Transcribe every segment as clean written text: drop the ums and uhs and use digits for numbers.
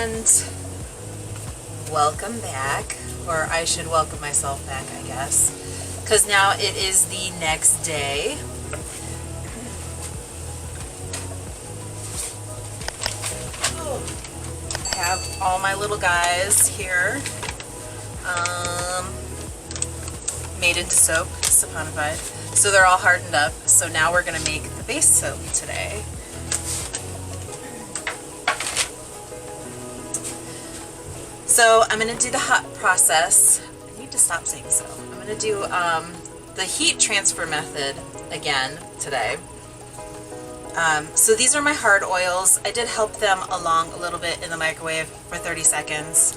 And welcome back, or I should welcome myself back, I guess, because now it is the next day. I have all my little guys here, made into soap, saponified, so they're all hardened up. So now we're going to make the base soap today. So I'm going to do the hot process. I need to stop saying so. I'm going to do the heat transfer method again today. So these are my hard oils. I did help them along a little bit in the microwave for 30 seconds.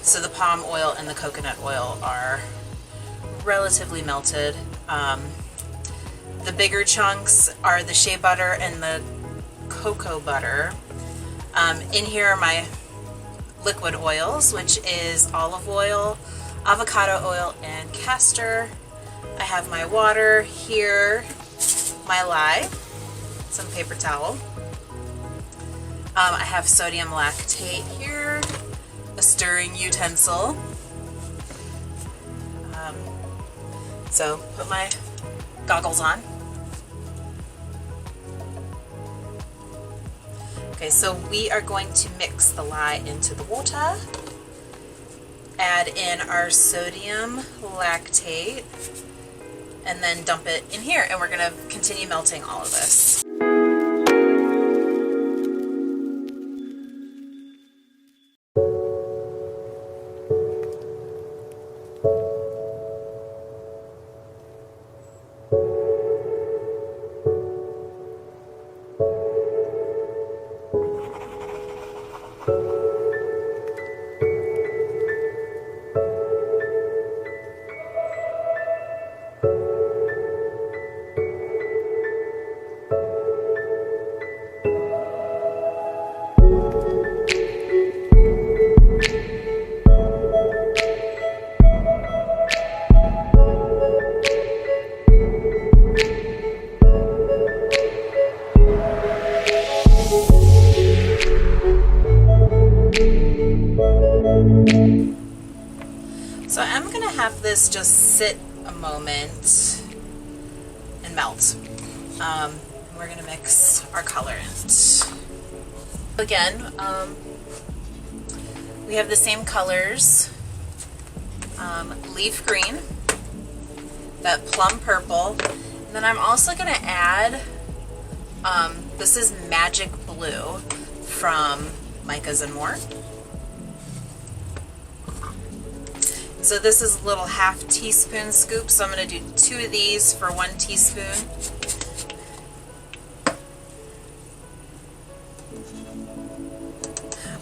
So the palm oil and the coconut oil are relatively melted. The bigger chunks are the shea butter and the cocoa butter. In here are my liquid oils, which is olive oil, avocado oil, and castor. I have my water here, my lye, some paper towel. I have sodium lactate here, a stirring utensil. So put my goggles on. Okay, so we are going to mix the lye into the water, add in our sodium lactate, and then dump it in here, and we're going to continue melting all of this. So I'm going to have this just sit a moment and melt. We're going to mix our colorant. Again, we have the same colors, leaf green, that plum purple, and then I'm also going to add, this is Magic Blue from Micah's and More. So this is a little half teaspoon scoop, so I'm going to do 2 of these for 1 teaspoon.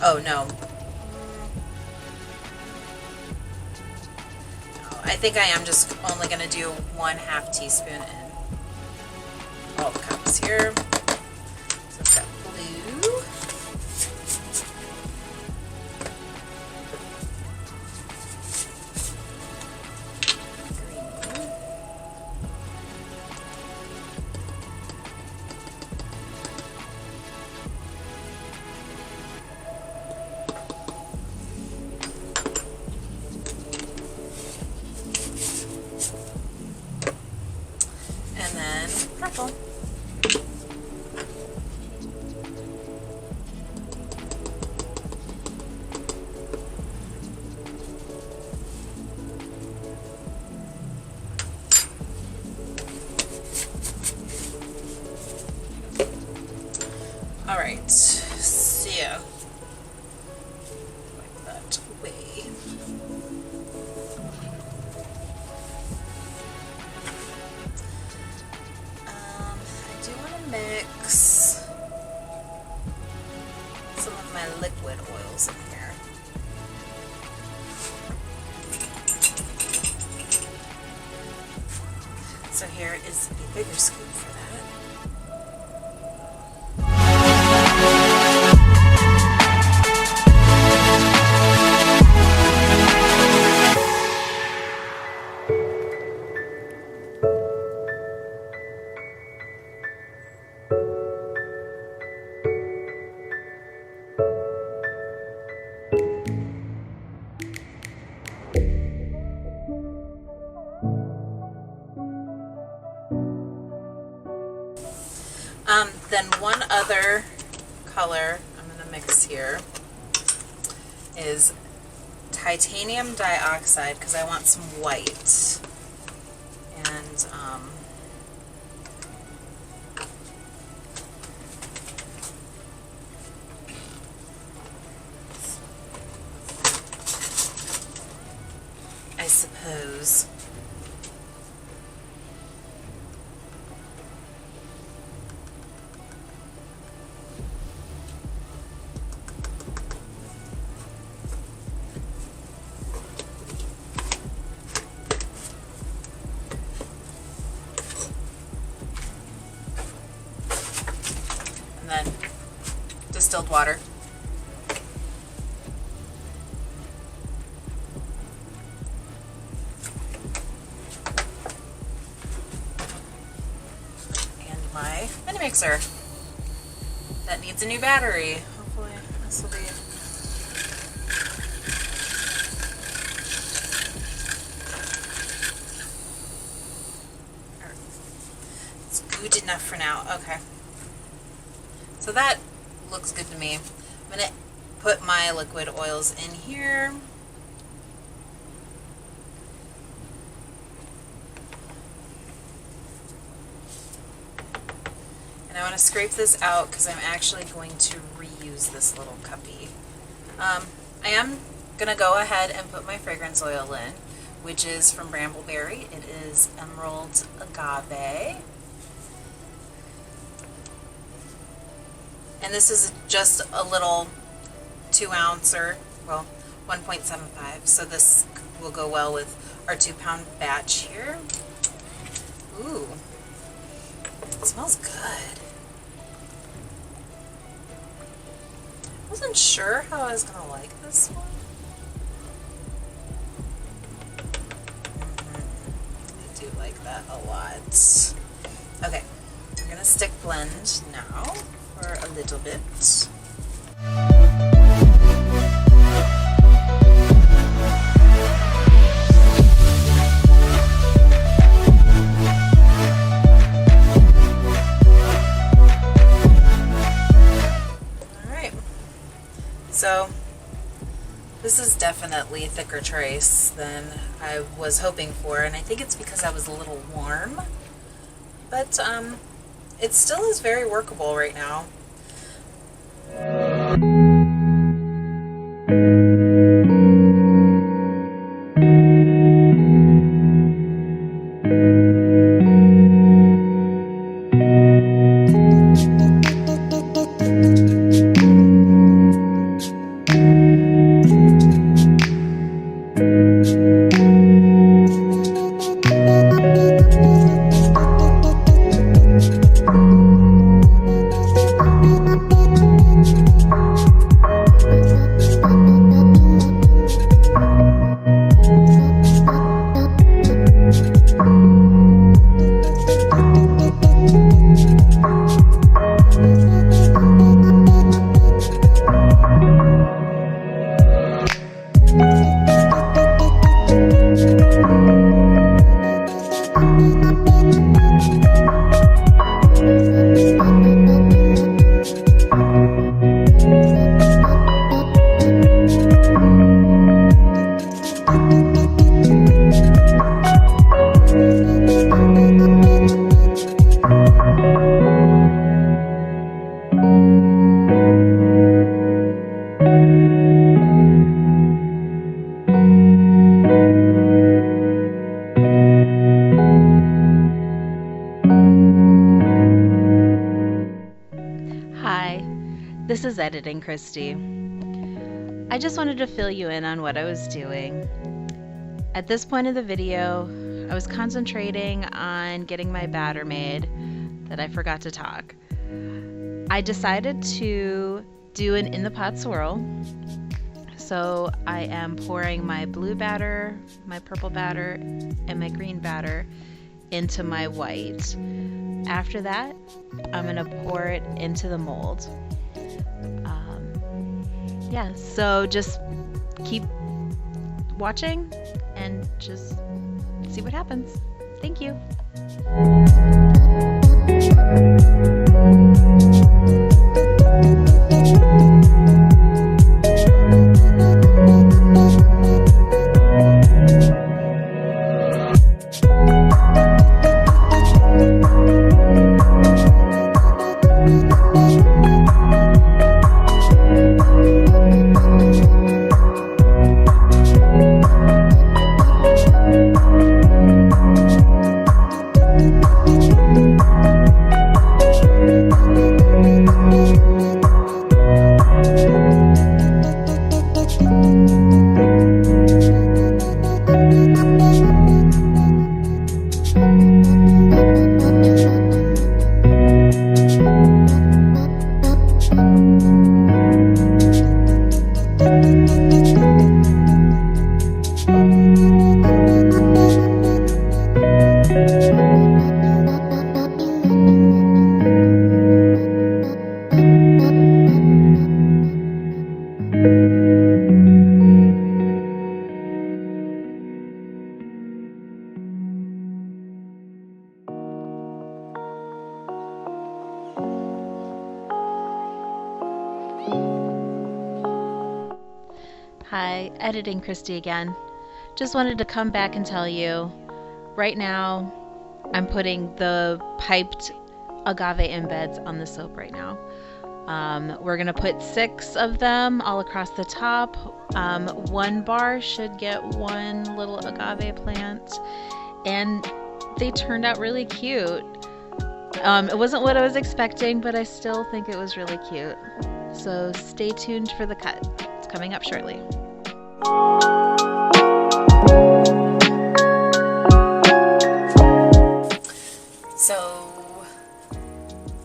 Oh no. I think I am just only going to do 1/2 teaspoon in all the cups here. So it's got blue. And then purple. All right, so like that way. I do want to mix some of my liquid oils in here. So here is a bigger scoop for that. then one other color I'm going to mix here is titanium dioxide, because I want some white. And I suppose distilled water. And my mini mixer that needs a new battery. Hopefully this will be it's good enough for now. Okay. So that looks good to me. I'm going to put my liquid oils in here. And I want to scrape this out because I'm actually going to reuse this little cuppy. I am going to go ahead and put my fragrance oil in, which is from Brambleberry. It is Emerald Agave. And this is just a little 2-ouncer, well, 1.75. So this will go well with our 2-pound batch here. Ooh, it smells good. I wasn't sure how I was gonna like this one. I do like that a lot. Okay, we're gonna stick blend now. For a little bit. Alright, so this is definitely a thicker trace than I was hoping for, and I think it's because I was a little warm, but it still is very workable right now. This is Editing Christy. I just wanted to fill you in on what I was doing. At this point of the video, I was concentrating on getting my batter made that I forgot to talk. I decided to do an in the pot swirl. So I am pouring my blue batter, my purple batter, and my green batter into my white. After that, I'm gonna pour it into the mold. Yeah, so just keep watching and just see what happens. Thank you. Hi, Editing Christy again. Just wanted to come back and tell you, right now I'm putting the piped agave embeds on the soap right now. We're going to put 6 of them all across the top. 1 bar should get 1 little agave plant, and they turned out really cute. It wasn't what I was expecting, but I still think it was really cute. So stay tuned for the cut. It's coming up shortly. So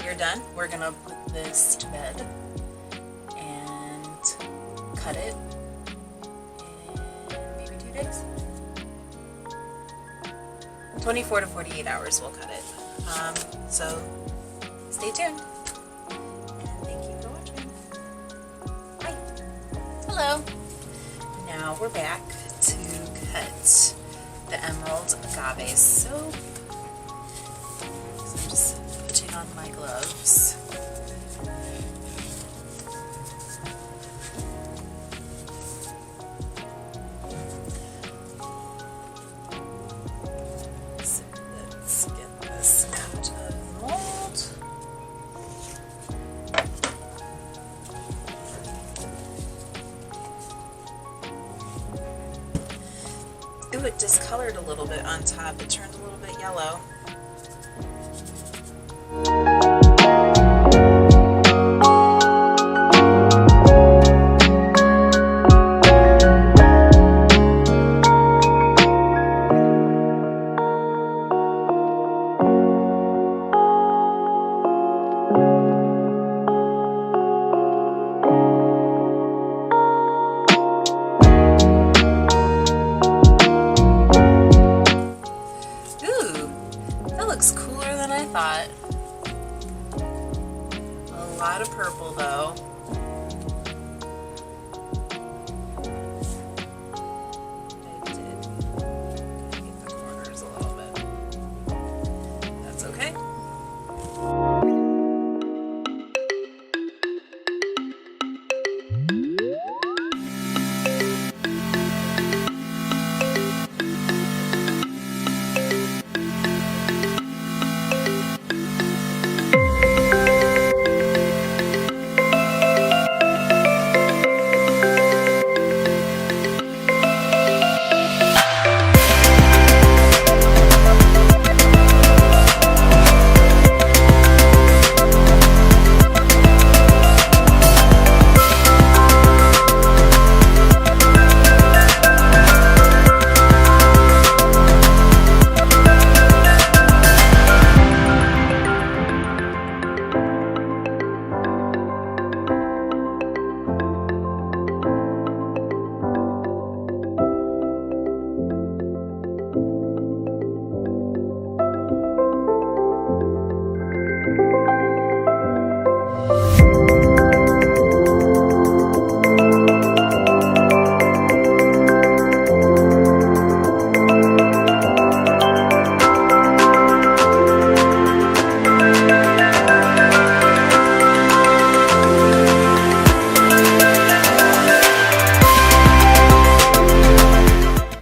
you're done. We're gonna put this to bed and cut it in maybe 2 days. 24 to 48 hours we'll cut it. So stay tuned. And thank you for watching. Bye. Hello. Now we're back to cut the emerald agave soap. So I'm just putting on my gloves. So let's get this out of the mold. Ooh, it discolored a little bit on top. It turned a little bit yellow.